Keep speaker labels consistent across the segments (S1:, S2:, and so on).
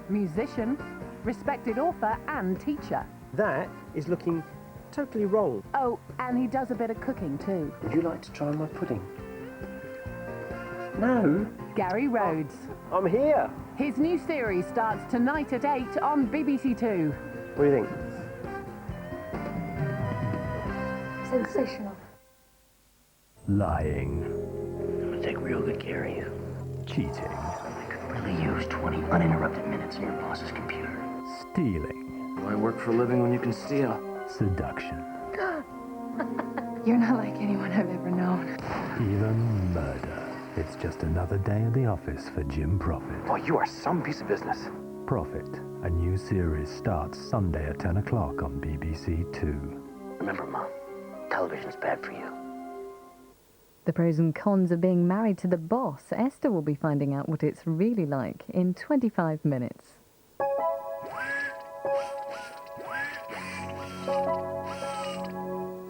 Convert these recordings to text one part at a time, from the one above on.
S1: musician, respected author and teacher.
S2: That is looking totally wrong.
S1: Oh, and he does a bit of cooking too.
S2: Would you like to try my pudding? No.
S1: Gary Rhodes.
S2: I'm here.
S1: His new series starts tonight at 8 on BBC Two.
S2: What do you think?
S3: Sensational.
S4: Lying.
S5: I'm gonna take real good care of you.
S4: Cheating.
S5: I could really use 20 uninterrupted minutes in your boss's computer.
S4: Stealing.
S5: Why work for a living when you can steal?
S4: Seduction.
S3: You're not like anyone I've ever known.
S4: Even murder. It's just another day at the office for Jim Prophet.
S5: Boy, you are some piece of business.
S4: Prophet, a new series, starts Sunday at 10 o'clock on BBC Two.
S5: Remember, Mom, television's bad for you.
S6: The pros and cons of being married to the boss. Esther will be finding out what it's really like in 25 minutes.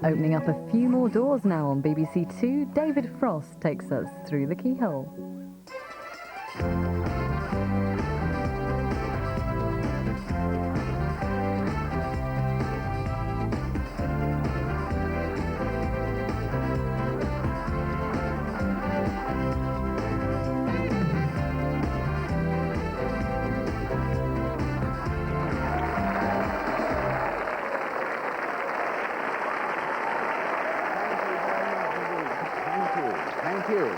S6: Opening up a few more doors now on BBC Two, David Frost takes us through the keyhole.
S7: Thank you.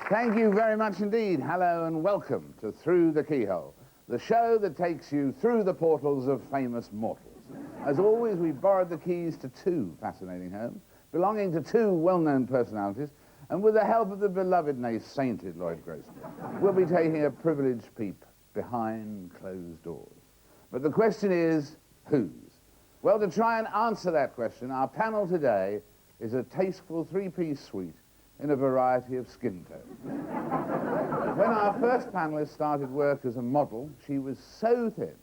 S7: Thank you very much indeed. Hello and welcome to Through the Keyhole, the show that takes you through the portals of famous mortals. As always, we borrowed the keys to two fascinating homes, belonging to two well-known personalities, and with the help of the beloved, nay, sainted Lloyd Grossman, we'll be taking a privileged peep behind closed doors. But the question is, whose? Well, to try and answer that question, our panel today is a tasteful three-piece suite in a variety of skin tones. When our first panelist started work as a model, she was so thin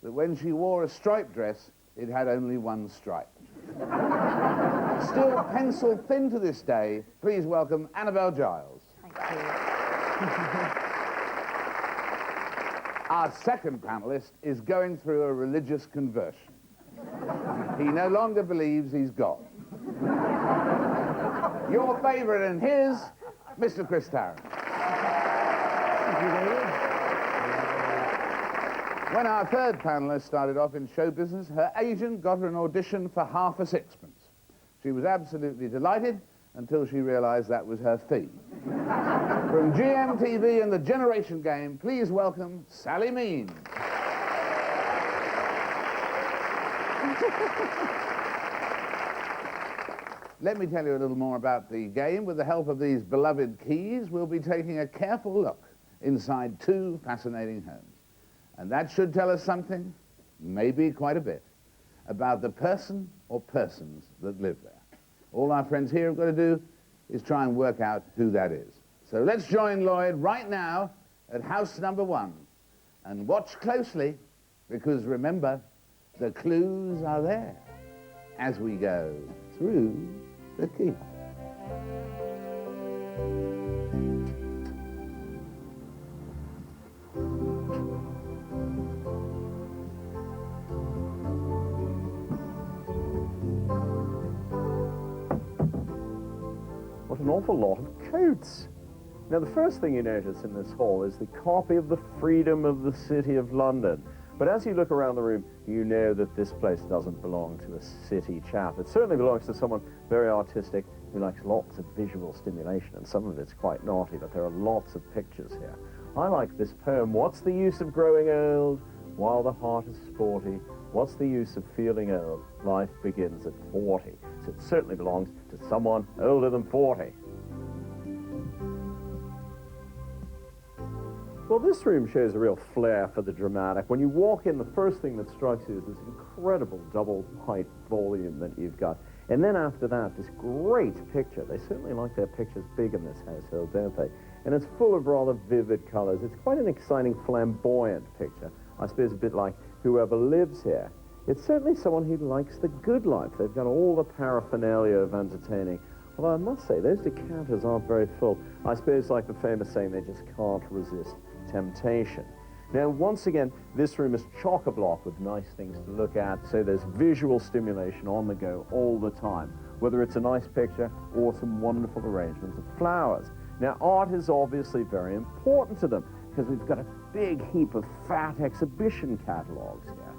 S7: that when she wore a striped dress, it had only one stripe. Still pencil thin to this day, please welcome Annabel Giles.
S3: Thank you.
S7: Our second panelist is going through a religious conversion. He no longer believes he's God. Your favourite and his, Mr. Chris Tarrant. When our third panelist started off in show business, her agent got her an audition for half a sixpence. She was absolutely delighted until she realised that was her fee. From GMTV and the Generation Game, please welcome Sally Mean. Let me tell you a little more about the game. With the help of these beloved keys, we'll be taking a careful look inside two fascinating homes. And that should tell us something, maybe quite a bit, about the person or persons that live there. All our friends here have got to do is try and work out who that is. So let's join Lloyd right now at house number 1. And watch closely, because remember, the clues are there as we go through the keyhole.
S8: What an awful lot of coats. Now, the first thing you notice in this hall is the copy of the Freedom of the City of London. But as you look around the room, you know that this place doesn't belong to a city chap. It certainly belongs to someone very artistic who likes lots of visual stimulation, and some of it's quite naughty, but there are lots of pictures here. I like this poem, "What's the use of growing old while the heart is sporty? What's the use of feeling old? Life begins at 40. So it certainly belongs to someone older than 40. Well, this room shows a real flair for the dramatic. When you walk in, the first thing that strikes you is this incredible double-height volume that you've got. And then after that, this great picture. They certainly like their pictures big in this household, don't they? And it's full of rather vivid colors. It's quite an exciting, flamboyant picture. I suppose a bit like whoever lives here. It's certainly someone who likes the good life. They've got all the paraphernalia of entertaining Although I must say, those decanters aren't very full. I suppose, like the famous saying, they just can't resist temptation. Now, once again, this room is chock-a-block with nice things to look at, so there's visual stimulation on the go all the time, whether it's a nice picture or some wonderful arrangements of flowers. Now, art is obviously very important to them, because we've got a big heap of fat exhibition catalogues here.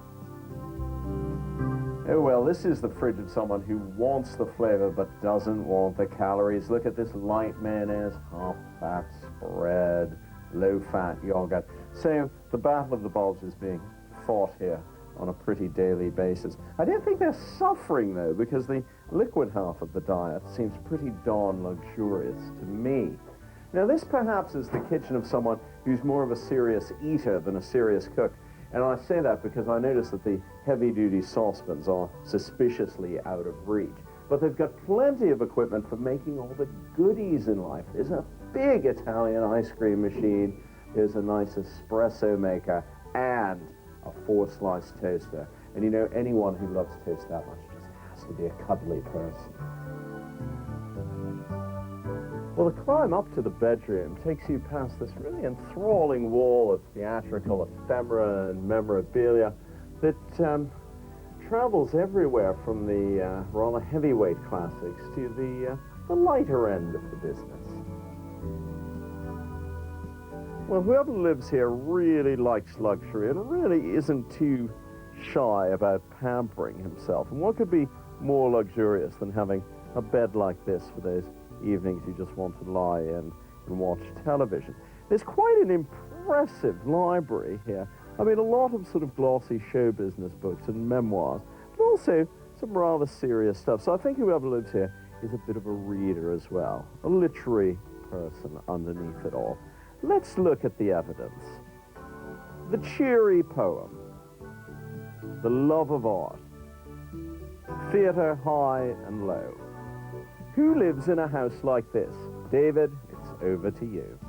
S8: Oh, well, this is the fridge of someone who wants the flavor but doesn't want the calories. Look at this light mayonnaise, half-fat spread, low-fat yogurt. So the battle of the bulbs is being fought here on a pretty daily basis. I don't think they're suffering, though, because the liquid half of the diet seems pretty darn luxurious to me. Now, this perhaps is the kitchen of someone who's more of a serious eater than a serious cook. And I say that because I notice that the heavy-duty saucepans are suspiciously out of reach. But they've got plenty of equipment for making all the goodies in life. There's a big Italian ice cream machine, there's a nice espresso maker, and a 4-slice toaster. And you know, anyone who loves toast that much just has to be a cuddly person. Well, the climb up to the bedroom takes you past this really enthralling wall of theatrical ephemera and memorabilia that travels everywhere from the rather heavyweight classics to the lighter end of the business. Well, whoever lives here really likes luxury and really isn't too shy about pampering himself. And what could be more luxurious than having a bed like this for those evenings you just want to lie in and watch television? There's quite an impressive library here. I mean, a lot of sort of glossy show business books and memoirs, but also some rather serious stuff. So I think whoever lives here is a bit of a reader as well, a literary person underneath it all. Let's look at the evidence. The cheery poem, the love of art, theatre high and low. Who lives in a house like this? David, it's over to you.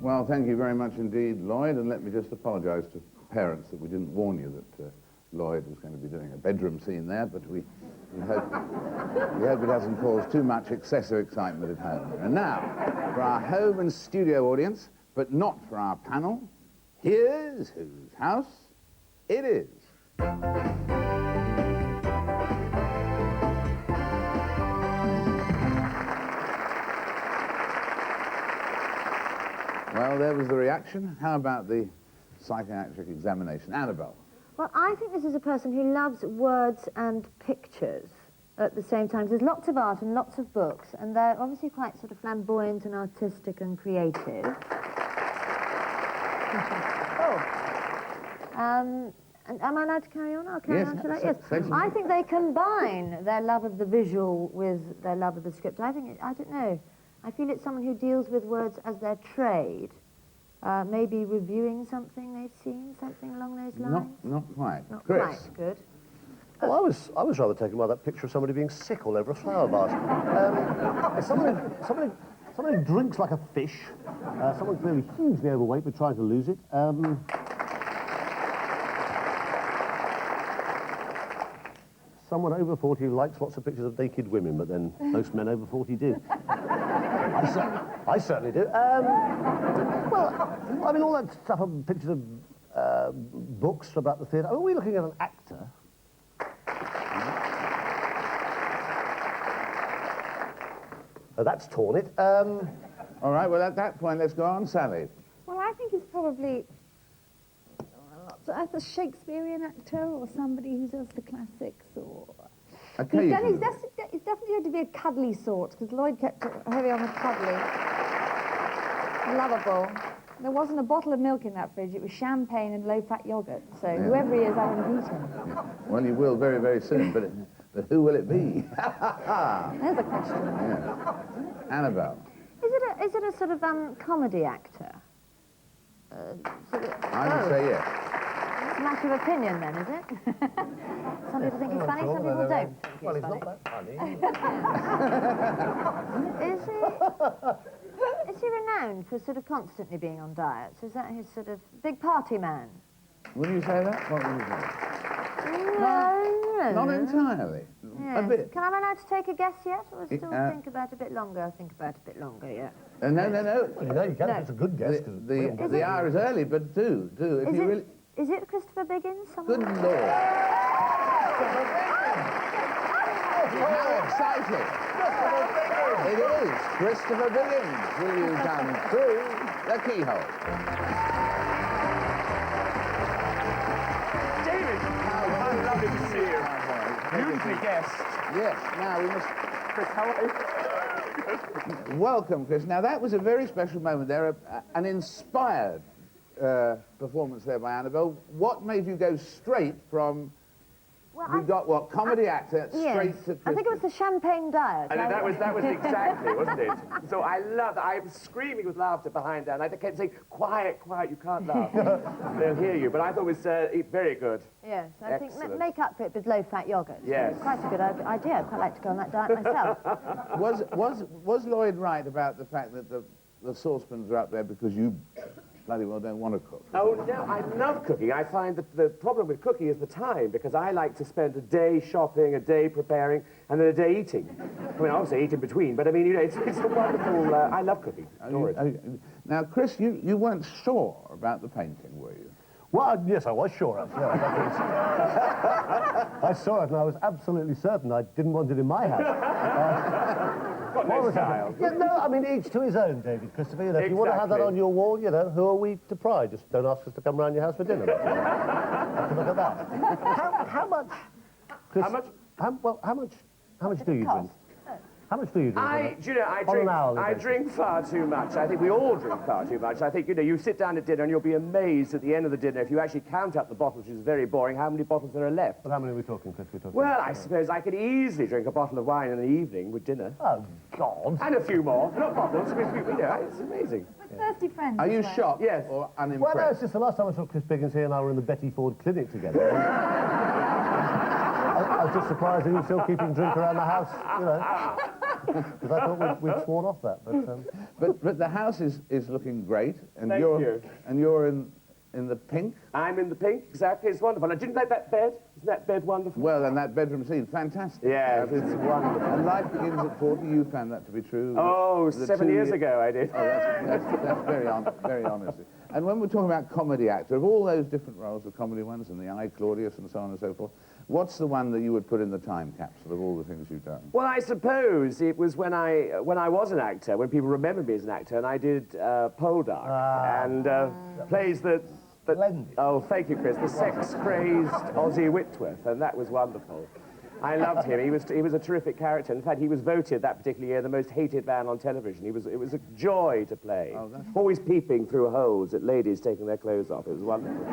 S7: Well, thank you very much indeed, Lloyd, and let me just apologise to parents that we didn't warn you that Lloyd was going to be doing a bedroom scene there, but we hope it hasn't caused too much excessive excitement at home. And now, for our home and studio audience, but not for our panel, here's whose house it is. Well, there was the reaction. How about the psychiatric examination? Annabel.
S9: Well, I think this is a person who loves words and pictures at the same time. There's lots of art and lots of books, and they're obviously quite sort of flamboyant and artistic and creative. And am I allowed to carry on? I'll carry on to that. Yes. I think they combine their love of the visual with their love of the script. I don't know. I feel it's someone who deals with words as their trade. Maybe reviewing something they've seen, something along those lines?
S7: Not quite.
S9: Not
S7: Chris.
S9: quite, good.
S10: Well, I was rather taken by that picture of somebody being sick all over a flower basket. Someone who drinks like a fish. Someone clearly hugely overweight but trying to lose it. Someone over 40 who likes lots of pictures of naked women, but then most men over 40 do. I certainly do. Well, I mean, all that stuff of pictures of books about the theatre. Are we looking at an actor? Oh, that's torn it.
S7: All right, well, at that point, let's go on, Sally.
S3: Well, I think it's probably a Shakespearean actor or somebody who does the classics, or... He's definitely going to be a cuddly sort, because Lloyd kept it heavy on the cuddly. Lovable. There wasn't a bottle of milk in that fridge. It was champagne and low-fat yogurt. So whoever he is, I want to meet him.
S7: Yeah. Well, you will very, very soon, but who will it be?
S3: There's a question.
S7: Yeah. Annabel.
S9: Is it a sort of comedy actor?
S7: I would say yes.
S9: It's a matter of opinion, then, is it? Some people think he's funny, some people don't.
S10: Well, he's not that funny.
S9: Is he renowned for sort of constantly being on diets? Is that his sort of big party man?
S7: When you say that, what would you say?
S9: No.
S7: Not entirely.
S9: Yes.
S7: A bit.
S9: Am I allowed to take a guess yet, or still think about it a bit longer? I'll think about it a bit longer, yeah.
S7: No, no, no.
S10: Well, you know, you can.
S9: No.
S10: It's a good guess.
S7: The hour is early, but do. If you really...
S9: Is it Christopher Biggins?
S7: Good Lord. How exciting. It is Christopher Biggins. Will you come through the keyhole?
S2: David! How lovely to see you. Beautifully guessed.
S7: Yes, now we must...
S2: Chris, how are you?
S7: Welcome, Chris. Now, that was a very special moment there, an inspired performance there by Annabel. What made you go straight from...
S9: Well,
S7: we got, what, comedy actor, straight to...
S9: I think it was the champagne diet.
S2: I know, that was exactly, wasn't it? So I loved it. I was screaming with laughter behind there, and I kept saying, quiet, quiet, you can't laugh. They'll hear you. But I thought it was very good.
S9: Yes, I think
S2: Excellent.
S9: make up for it with low-fat yogurt.
S2: Yes.
S9: It's quite a good idea. I'd quite like to go on that diet myself.
S7: Was Lloyd right about the fact that the saucepans are up there because you bloody well don't want to cook?
S2: Oh, no, I love cooking. I find that the problem with cooking is the time, because I like to spend a day shopping, a day preparing, and then a day eating. I mean, obviously eat in between, but I mean, you know, it's a wonderful... I love cooking.
S7: Now, Chris, you weren't sure about the painting, were you?
S10: Well, yes, I was sure, actually. I saw it, and I was absolutely certain I didn't want it in my house.
S2: Got no style.
S10: Yeah, no, I mean, each to his own, David, Christopher. You know, if you want to have that on your wall, you know, who are we to pry? Just don't ask us to come round your house for dinner. Have a look at that. How much... Chris,
S2: how much?
S10: How much do you drink? How much do you drink?
S2: Do you know, I drink far too much. I think we all drink far too much. I think, you know, you sit down at dinner and you'll be amazed at the end of the dinner, if you actually count up the bottles, which is very boring, how many bottles there are left.
S10: But how many are we talking, Chris?
S2: Well, I suppose I could easily drink a bottle of wine in the evening with dinner.
S10: Oh, God.
S2: And a few more. Not bottles, you know, it's amazing.
S3: With thirsty friends.
S7: Are you shocked
S2: Yes.
S7: or unimpressed?
S10: Well, no, it's just the last time I saw Chris Biggins here and I were in the Betty Ford clinic together. I was just surprised that he was still keeping drink around the house, you know. Because I thought we'd sworn off that,
S7: but the house is looking great, and
S2: Thank you.
S7: And you're in the pink.
S2: I'm in the pink, exactly. It's wonderful. I didn't like that bed. Isn't that bed wonderful?
S7: Well, and that bedroom scene, fantastic.
S2: Yeah, it's wonderful.
S7: And life begins at 40. You found that to be true.
S2: Oh, 7 years ago I did.
S7: Oh, that's very honest. And when we're talking about comedy actor, of all those different roles, the comedy ones and the I, Claudius, and so on and so forth, what's the one that you would put in the time capsule of all the things you've done?
S2: Well, I suppose it was when I was an actor, when people remembered me as an actor, and I did Poldark, and plays that... Oh, thank you, Chris. The sex-crazed Ozzie Whitworth, and that was wonderful. I loved him. He was a terrific character. In fact, he was voted that particular year the most hated man on television. It was a joy to play. Oh, always peeping through holes at ladies taking their clothes off. It was wonderful.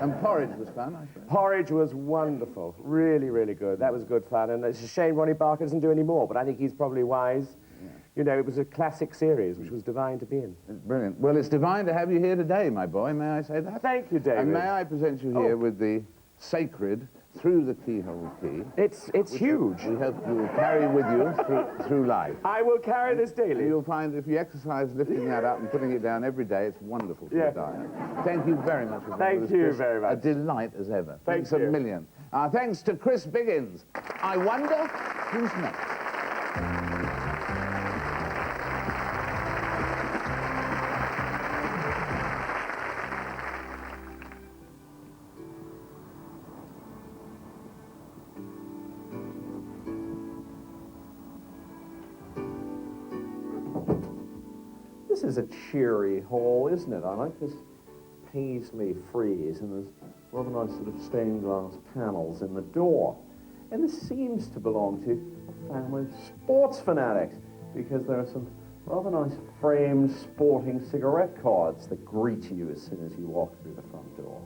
S7: And Porridge was fun, I think.
S2: Porridge was wonderful. Really, really good. That was good fun. And it's a shame Ronnie Barker doesn't do any more, but I think he's probably wise. Yeah. You know, it was a classic series, which was divine to be in. It's
S7: brilliant. Well, it's divine to have you here today, my boy. May I say that?
S2: Thank you, David.
S7: And may I present you here with the sacred Through the Keyhole key.
S2: It's huge.
S7: We hope you will carry with you through life.
S2: I will carry this daily.
S7: You'll find if you exercise lifting that up and putting it down every day, it's wonderful for your diet. Thank you very much.
S2: Thank you very much.
S7: A delight as ever.
S2: Thanks a
S7: million. Thanks to Chris Biggins. I wonder who's next.
S8: This is a cheery hall, isn't it? I like this paisley frieze, and there's rather nice sort of stained glass panels in the door. And this seems to belong to a family of sports fanatics, because there are some rather nice framed sporting cigarette cards that greet you as soon as you walk through the front door.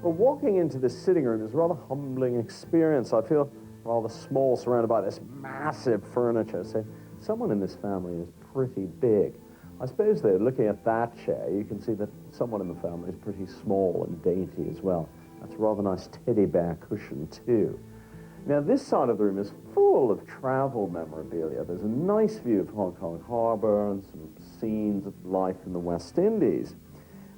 S8: Well, walking into this sitting room is a rather humbling experience. I feel rather small, surrounded by this massive furniture. So someone in this family is pretty big. I suppose, though, looking at that chair, you can see that someone in the family is pretty small and dainty as well. That's a rather nice teddy bear cushion, too. Now, this side of the room is full of travel memorabilia. There's a nice view of Hong Kong Harbour and some scenes of life in the West Indies.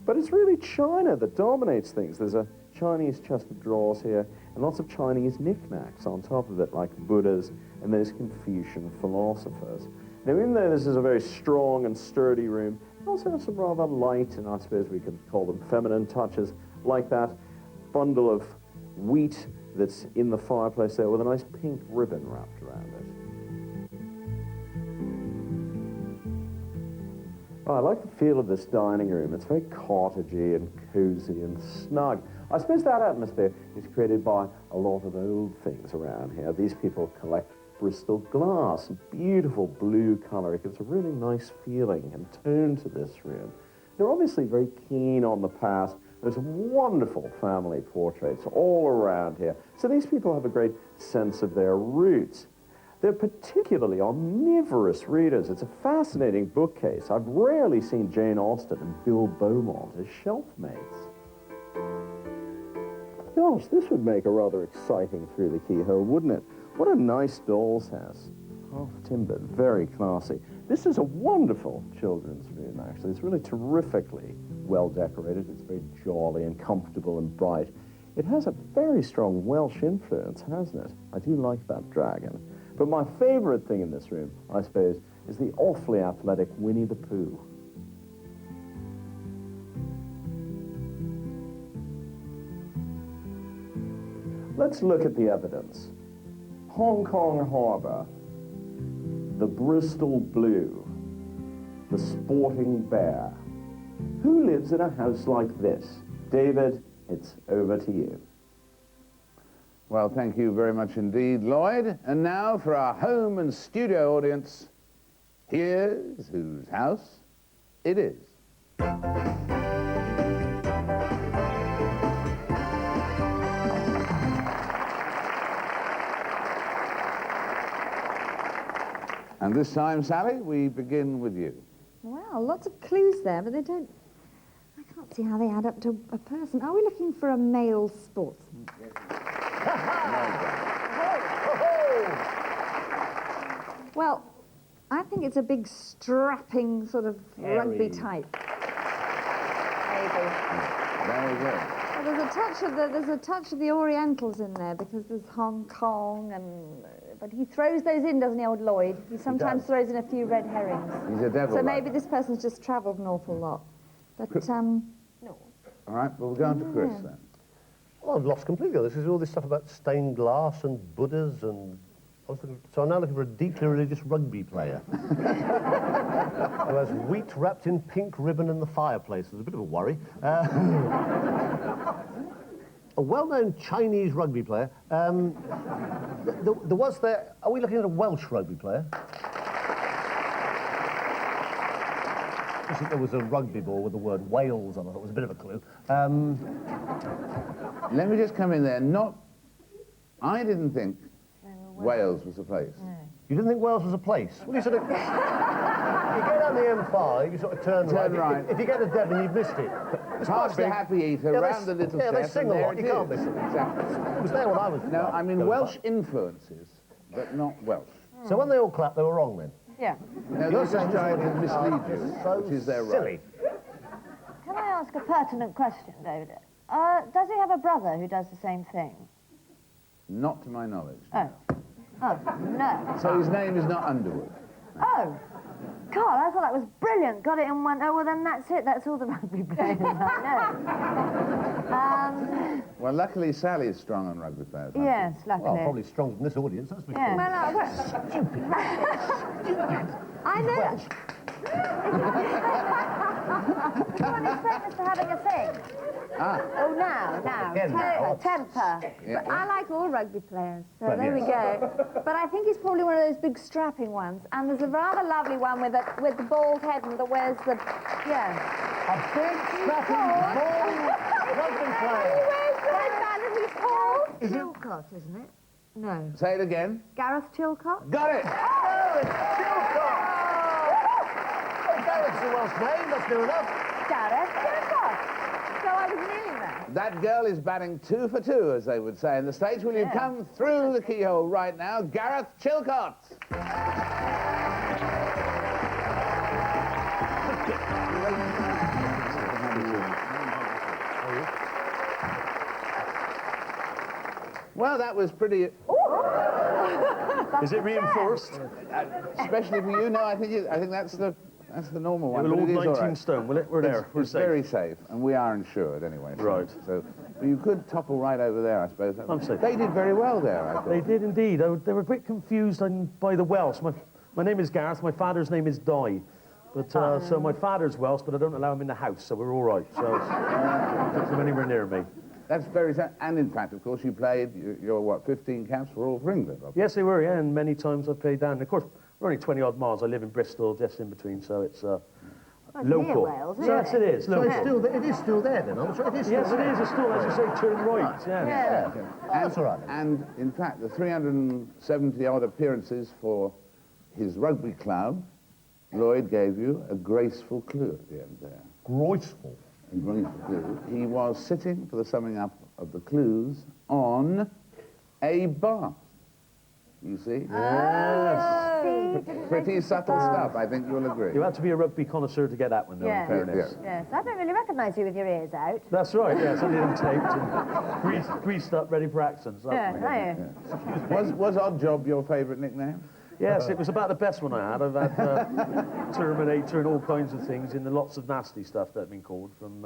S8: But it's really China that dominates things. There's a Chinese chest of drawers here, and lots of Chinese knickknacks on top of it, like Buddhas and those Confucian philosophers. Now, even though this is a very strong and sturdy room, it also has some rather light, and I suppose we could call them feminine touches, like that bundle of wheat that's in the fireplace there with a nice pink ribbon wrapped around it. Oh, I like the feel of this dining room. It's very cottagey and cozy and snug. I suppose that atmosphere is created by a lot of old things around here. These people collect Bristol glass, beautiful blue colour. It gives a really nice feeling and tone to this room. They're obviously very keen on the past. There's wonderful family portraits all around here. So these people have a great sense of their roots. They're particularly omnivorous readers. It's a fascinating bookcase. I've rarely seen Jane Austen and Bill Beaumont as shelf mates. Gosh, this would make a rather exciting Through the Keyhole, wouldn't it? What a nice doll's house. Half timbered, very classy. This is a wonderful children's room, actually. It's really terrifically well decorated. It's very jolly and comfortable and bright. It has a very strong Welsh influence, hasn't it? I do like that dragon. But my favorite thing in this room, I suppose, is the awfully athletic Winnie the Pooh. Let's look at the evidence. Hong Kong Harbour, the Bristol Blue, the Sporting Bear. Who lives in a house like this? David, it's over to you.
S7: Well, thank you very much indeed, Lloyd. And now for our home and studio audience, here's whose house it is. And this time, Sally, we begin with you.
S3: Well, lots of clues there, but they don't... I can't see how they add up to a person. Are we looking for a male sportsman? Well, I think it's a big, strapping sort of rugby type. Maybe.
S7: Very good.
S3: Well, there's a touch of the Orientals in there because there's Hong Kong and... But he throws those in, doesn't he, old Lloyd? He sometimes throws in a few red herrings.
S7: He's a devil.
S3: So maybe this person's just travelled an awful lot. But, no.
S7: All right, well, we'll go on to Chris then.
S10: Well, I've lost completely. This is all this stuff about stained glass and Buddhas and... So I'm now looking for a deeply religious rugby player. Who has wheat wrapped in pink ribbon in the fireplace. There's a bit of a worry. A well-known Chinese rugby player. Are we looking at a Welsh rugby player? I think there was a rugby ball with the word Wales on it. It was a bit of a clue.
S7: Let me just come in there. I didn't think Wales was a place.
S3: No.
S10: You didn't think Wales was a place? Well, you sort of... you go down the M5, you sort of turn right. If you get to Devon, you've missed it.
S7: Past the Happy Eater, round the little step,
S10: they sing a lot, you can't miss it.
S7: Exactly.
S10: It was there when I was...
S7: No, I mean Welsh influences, but not Welsh.
S10: So when they all clapped, they were wrong then?
S3: Yeah.
S7: No, they're just trying to mislead you, which is their
S10: silly.
S7: right.
S9: Can I ask a pertinent question, David? Does he have a brother who does the same thing?
S7: Not to my knowledge.
S9: Oh. Oh, no.
S7: So his name is not Underwood.
S9: Oh. God, I thought that was brilliant. Got it in one... Oh, well, then that's it. That's all the rugby players I know.
S7: Well, luckily Sally's strong on rugby players.
S9: Yes, luckily.
S10: Well, probably stronger than this audience, that's for sure.
S9: Yeah.
S10: Stupid.
S3: I know.
S9: Come on, expect us to having a thing.
S7: Ah.
S9: Oh, now. Temper.
S7: Yeah.
S3: But I like all rugby players, so
S10: Well,
S3: there we
S10: yes.
S3: go. But I think he's probably one of those big strapping ones. And there's a rather lovely one with the bald head and that wears the...
S9: Yeah.
S10: A big, strapping, bald rugby player.
S3: He wears the headband and he's tall.
S9: Chilcott, isn't it? No.
S7: Say it again.
S9: Gareth Chilcott?
S7: Got it!
S10: Gareth Chilcott! Oh, Gareth's a Welsh name, that's near enough.
S9: Gareth Chilcott.
S3: So I was nearly there.
S7: That girl is batting 2 for 2, as they would say in the States. Will you come through the keyhole right now, Gareth Chilcott? Well, that was pretty...
S8: Is it reinforced?
S7: Especially for you? No, I think that's the normal one.
S8: It will all
S7: but it is
S8: 19
S7: all right.
S8: stone, will it? We're there. We're
S7: It's
S8: safe.
S7: very safe, and we are insured anyway.
S8: Right.
S7: So, but you could topple right over there, I suppose.
S8: I'm safe.
S7: They did very well there, I thought.
S8: They did indeed. They were a bit confused by the Welsh. My name is Gareth. My father's name is Di. But so my father's Welsh, but I don't allow him in the house, so we're all right. So don't come anywhere near me.
S7: That's very sad. And in fact, of course, you played your, what, 15 caps for all for England? Obviously.
S8: Yes, they were, yeah, and many times I've played down. And of course, we're only 20-odd miles. I live in Bristol, just in between, so it's local.
S9: Near Wales, isn't
S8: Yes, it is.
S10: So
S8: Local.
S10: it is still there then, I'm sure. It is
S8: Yes,
S10: still
S8: it
S10: there.
S8: is. It's still, as you say, turn right. Yeah.
S10: Oh, that's all right.
S7: And in fact, the 370-odd appearances for his rugby club, Lloyd gave you a graceful clue at the end there.
S10: Graceful.
S7: A graceful clue. He was sitting, for the summing up of the clues, on a bath. You see? Pretty subtle stuff, I think you'll agree.
S8: You have to be a rugby connoisseur to get that one, though,
S9: Yeah.
S8: in fairness.
S9: Yes, I don't really recognise you with your ears out.
S8: That's right, yes. I need them taped and greased up, ready for accents.
S7: Was Odd Job your favourite nickname?
S8: Yes, it was about the best one I had. I've had Terminator and all kinds of things, and lots of nasty stuff that have been called from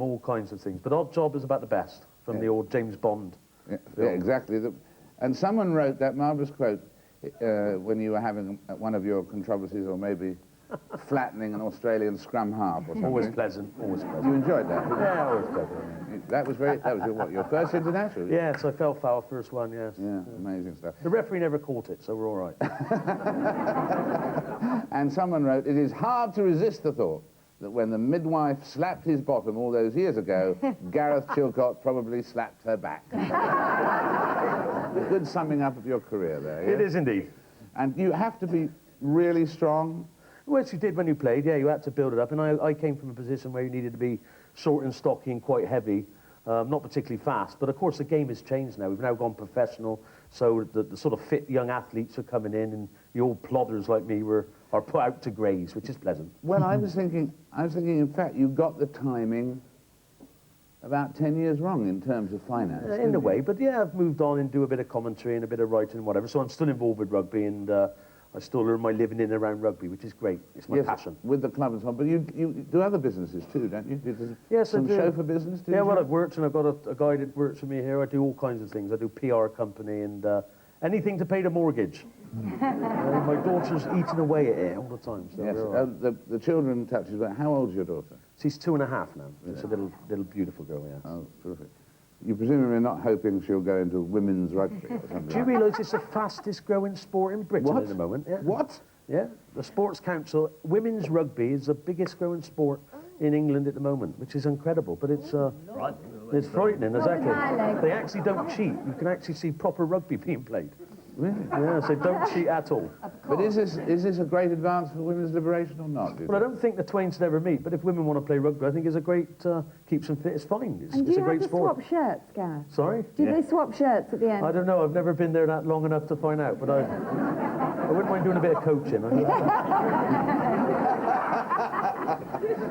S8: all kinds of things. But Odd Job is about the best, from the old James Bond
S7: Yeah,
S8: film.
S7: exactly. And someone wrote that marvellous quote when you were having one of your controversies, or maybe flattening an Australian scrum half or something.
S8: Always pleasant, always pleasant.
S7: You enjoyed that?
S8: Yeah, always pleasant.
S7: That was your first international?
S8: Yes, I fell foul first one, yes.
S7: Yeah, amazing stuff.
S8: The referee never caught it, so we're all right.
S7: And someone wrote, it is hard to resist the thought that when the midwife slapped his bottom all those years ago, Gareth Chilcott probably slapped her back. A good summing up of your career there, yes?
S8: It is indeed.
S7: And you have to be really strong.
S8: Well, you did when you played, yeah, you had to build it up. And I came from a position where you needed to be short and stocky and quite heavy, not particularly fast. But of course, the game has changed now. We've now gone professional, so the sort of fit young athletes are coming in, and the old plodders like me are put out to graze, which is pleasant.
S7: Well, I was thinking, in fact, you got the timing about 10 years wrong in terms of finance.
S8: In a way, but yeah, I've moved on and do a bit of commentary and a bit of writing and whatever. So I'm still involved with rugby, and I still earn my living in and around rugby, which is great. It's my passion.
S7: With the club and so on. But you do other businesses too, don't you?
S8: Yes,
S7: some
S8: I do.
S7: chauffeur business, do
S8: Yeah,
S7: you?
S8: well, I've worked, and I've got a guy that works for me here. I do all kinds of things. I do PR company and anything to pay the mortgage. My daughter's eating away at it all the time. So
S7: Yes,
S8: we're all right.
S7: the children touches, but how old's your daughter?
S8: She's 2.5 now. It's a little beautiful girl, yeah.
S7: Oh, terrific. You presumably not hoping she'll go into women's rugby or something.
S8: Do you realise it's the fastest growing sport in Britain at the moment? Yeah.
S7: What?
S8: Yeah, the Sports Council, women's rugby is the biggest growing sport in England at the moment, which is incredible, but it's frightening, exactly. They actually don't cheat. You can actually see proper rugby being played.
S7: Really?
S8: Yeah, so don't cheat at all.
S7: But is this a great advance for women's liberation or not?
S8: Well, I don't think the twains never meet, but if women want to play rugby, I think it's a great, keeps them fit, it's fine. It's a great sport.
S3: Do you have to swap shirts, Gareth?
S8: Sorry?
S3: Do they swap shirts at the end?
S8: I don't know, I've never been there that long enough to find out, but I wouldn't mind doing a bit of coaching.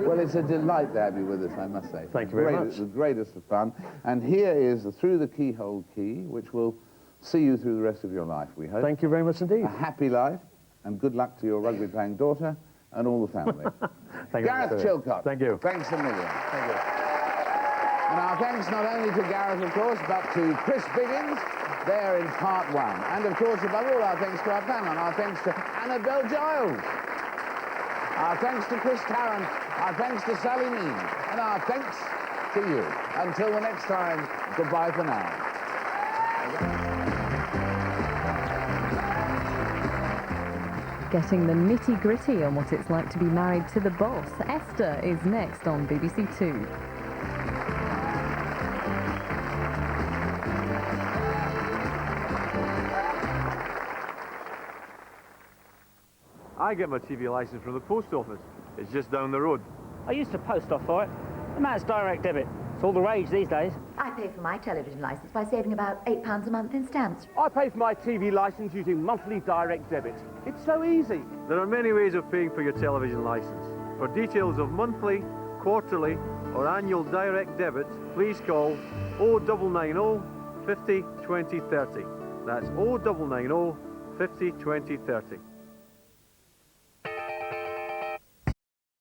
S7: Well, it's a delight to have you with us, I must say.
S8: Thank you very much.
S7: The greatest of fun. And here is the Through the Keyhole key, which will see you through the rest of your life, we hope.
S8: Thank you very much indeed.
S7: A happy life, and good luck to your rugby-playing daughter and all the family.
S8: Thank you.
S7: Gareth Chilcott.
S8: Thank you.
S7: Thanks a million.
S8: Thank you.
S7: And our thanks not only to Gareth, of course, but to Chris Biggins, there in part one. And, of course, above all, our thanks to our panel. Our thanks to Annabel Giles. Our thanks to Chris Tarrant. Our thanks to Sally Mean. And our thanks to you. Until the next time, goodbye for now.
S6: Getting the nitty-gritty on what it's like to be married to the boss. Esther is next on BBC Two.
S11: I get my TV licence from the post office. It's just down the road.
S12: I used to post off for it.
S11: And that's direct debit. It's all the rage these days.
S12: I pay for my television licence by saving about £8 a month in stamps.
S13: I pay for my TV licence using monthly direct debit. It's so easy.
S14: There are many ways of paying for your television licence. For details of monthly, quarterly or annual direct debits, please call 0990 50 20 30. That's 0990 50 20 30.